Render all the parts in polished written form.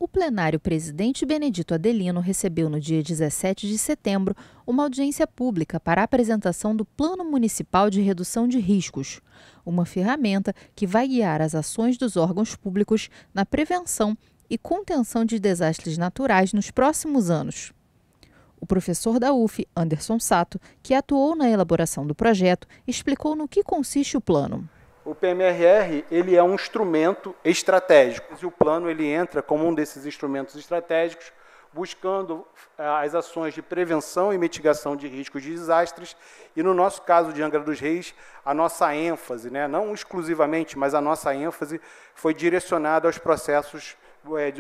O plenário presidente Benedito Adelino recebeu no dia 17 de setembro uma audiência pública para a apresentação do Plano Municipal de Redução de Riscos, uma ferramenta que vai guiar as ações dos órgãos públicos na prevenção e contenção de desastres naturais nos próximos anos. O professor da UF, Anderson Sato, que atuou na elaboração do projeto, explicou no que consiste o plano. O PMRR ele é um instrumento estratégico e o plano ele entra como um desses instrumentos estratégicos, buscando as ações de prevenção e mitigação de riscos de desastres. E no nosso caso de Angra dos Reis, a nossa ênfase, não exclusivamente, mas a nossa ênfase foi direcionada aos processos,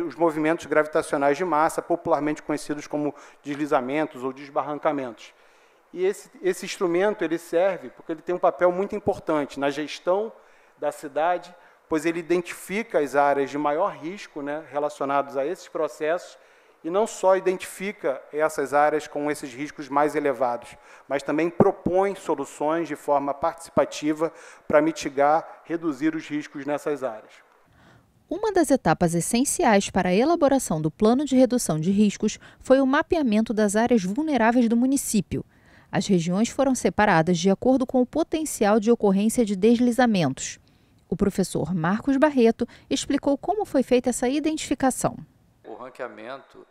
os movimentos gravitacionais de massa, popularmente conhecidos como deslizamentos ou desbarrancamentos. E esse instrumento ele serve porque ele tem um papel muito importante na gestão da cidade, pois ele identifica as áreas de maior risco relacionadas a esses processos e não só identifica essas áreas com esses riscos mais elevados, mas também propõe soluções de forma participativa para mitigar, reduzir os riscos nessas áreas. Uma das etapas essenciais para a elaboração do plano de redução de riscos foi o mapeamento das áreas vulneráveis do município. As regiões foram separadas de acordo com o potencial de ocorrência de deslizamentos. O professor Marcos Barreto explicou como foi feita essa identificação. O ranqueamento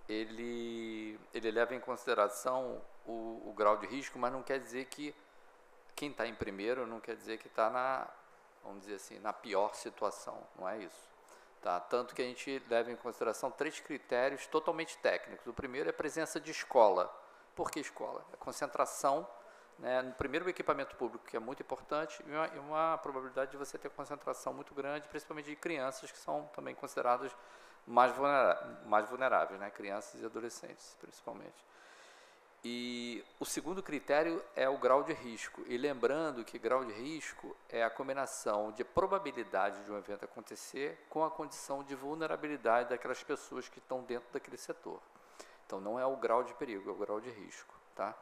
ele leva em consideração o grau de risco, mas não quer dizer que quem está em primeiro não quer dizer que está vamos dizer assim, na pior situação, não é isso. Tá? Tanto que a gente leva em consideração 3 critérios totalmente técnicos. O primeiro é a presença de escola. Por que escola? A concentração, no primeiro equipamento público, que é muito importante, e uma probabilidade de você ter concentração muito grande, principalmente de crianças, que são também consideradas mais vulneráveis, crianças e adolescentes, principalmente. E o segundo critério é o grau de risco. E lembrando que grau de risco é a combinação de probabilidade de um evento acontecer com a condição de vulnerabilidade daquelas pessoas que estão dentro daquele setor. Então, não é o grau de perigo, é o grau de risco. Tá?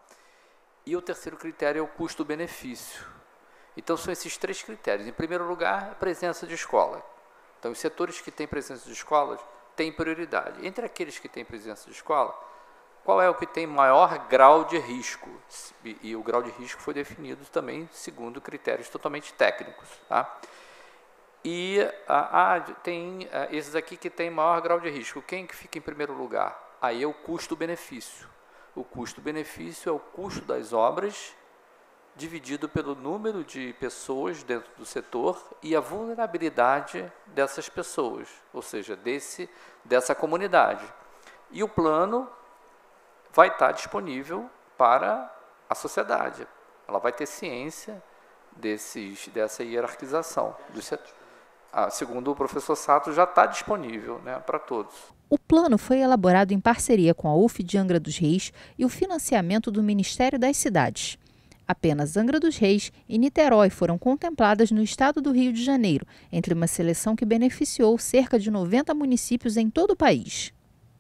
E o terceiro critério é o custo-benefício. Então, são esses 3 critérios. Em primeiro lugar, a presença de escola. Então, os setores que têm presença de escolas têm prioridade. Entre aqueles que têm presença de escola, qual é o que tem maior grau de risco? E o grau de risco foi definido também segundo critérios totalmente técnicos. Tá? E tem esses aqui que têm maior grau de risco. Quem que fica em primeiro lugar? Aí é o custo-benefício. O custo-benefício é o custo das obras dividido pelo número de pessoas dentro do setor e a vulnerabilidade dessas pessoas, ou seja, dessa comunidade. E o plano vai estar disponível para a sociedade. Ela vai ter ciência dessa hierarquização do setor. Segundo o professor Sato, já está disponível para todos. O plano foi elaborado em parceria com a UF de Angra dos Reis e o financiamento do Ministério das Cidades. Apenas Angra dos Reis e Niterói foram contempladas no estado do Rio de Janeiro, entre uma seleção que beneficiou cerca de 90 municípios em todo o país.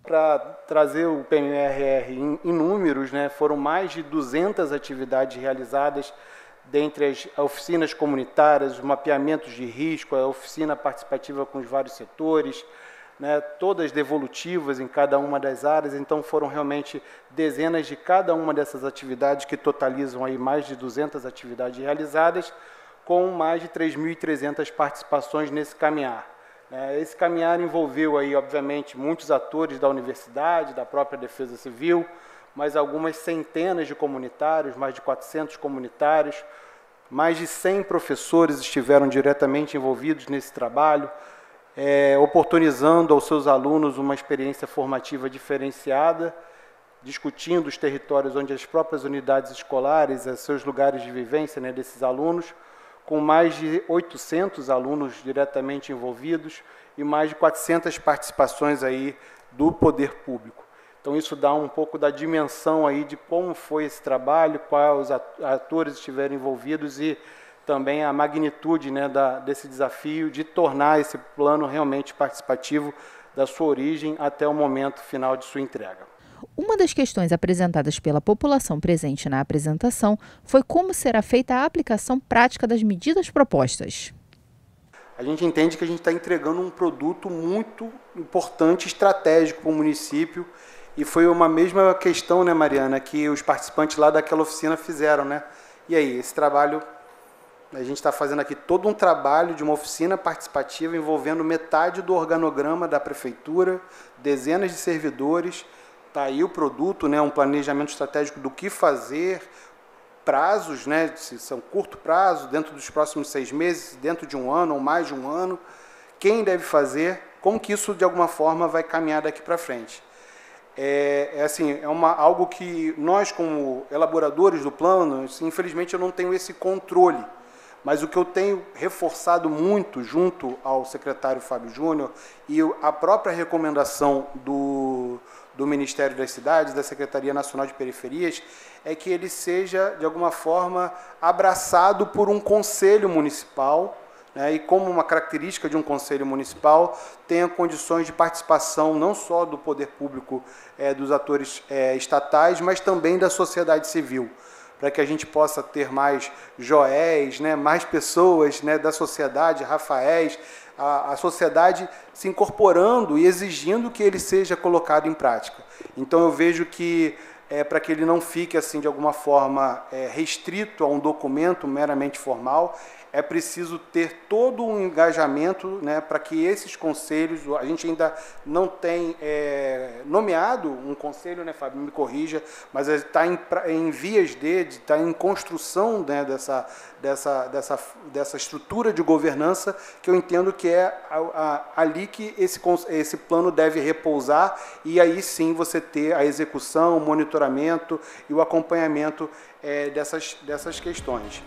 Para trazer o PMRR em números, foram mais de 200 atividades realizadas, dentre as oficinas comunitárias, os mapeamentos de risco, a oficina participativa com os vários setores, todas devolutivas em cada uma das áreas. Então, foram realmente dezenas de cada uma dessas atividades, que totalizam aí mais de 200 atividades realizadas, com mais de 3.300 participações nesse caminhar. Esse caminhar envolveu, aí, obviamente, muitos atores da universidade, da própria Defesa Civil, mas algumas centenas de comunitários, mais de 400 comunitários, mais de 100 professores estiveram diretamente envolvidos nesse trabalho, oportunizando aos seus alunos uma experiência formativa diferenciada, discutindo os territórios onde as próprias unidades escolares, os seus lugares de vivência desses alunos, com mais de 800 alunos diretamente envolvidos e mais de 400 participações aí do poder público. Então, isso dá um pouco da dimensão aí de como foi esse trabalho, quais os atores estiveram envolvidos e também a magnitude desse desafio de tornar esse plano realmente participativo da sua origem até o momento final de sua entrega. Uma das questões apresentadas pela população presente na apresentação foi como será feita a aplicação prática das medidas propostas. a gente entende que a gente está entregando um produto muito importante, estratégico para o município, e foi uma mesma questão, né, Mariana, que os participantes lá daquela oficina fizeram, né? E aí, esse trabalho, a gente está fazendo aqui todo um trabalho de uma oficina participativa envolvendo metade do organograma da prefeitura, dezenas de servidores, está aí o produto, né, um planejamento estratégico do que fazer, prazos, né, se são curto prazo, dentro dos próximos 6 meses, dentro de um ano ou mais de um ano, quem deve fazer, como que isso de alguma forma vai caminhar daqui para frente. Algo que nós, como elaboradores do plano, infelizmente eu não tenho esse controle, mas o que eu tenho reforçado muito junto ao secretário Fábio Júnior e a própria recomendação do Ministério das Cidades, da Secretaria Nacional de Periferias, é que ele seja, de alguma forma, abraçado por um conselho municipal, né, e como uma característica de um conselho municipal, tenha condições de participação não só do poder público, dos atores estatais, mas também da sociedade civil, para que a gente possa ter mais Joéis, né, mais pessoas, né, da sociedade, Rafaéis, a sociedade se incorporando e exigindo que ele seja colocado em prática. Então eu vejo que, para que ele não fique assim de alguma forma restrito a um documento meramente formal, é preciso ter todo um engajamento, né, para que esses conselhos, a gente ainda não tem nomeado um conselho, né, Fábio, me corrija, mas está em vias está em construção, né, dessa estrutura de governança, que eu entendo que é ali que esse plano deve repousar, e aí sim você ter a execução, o monitoramento e o acompanhamento dessas questões.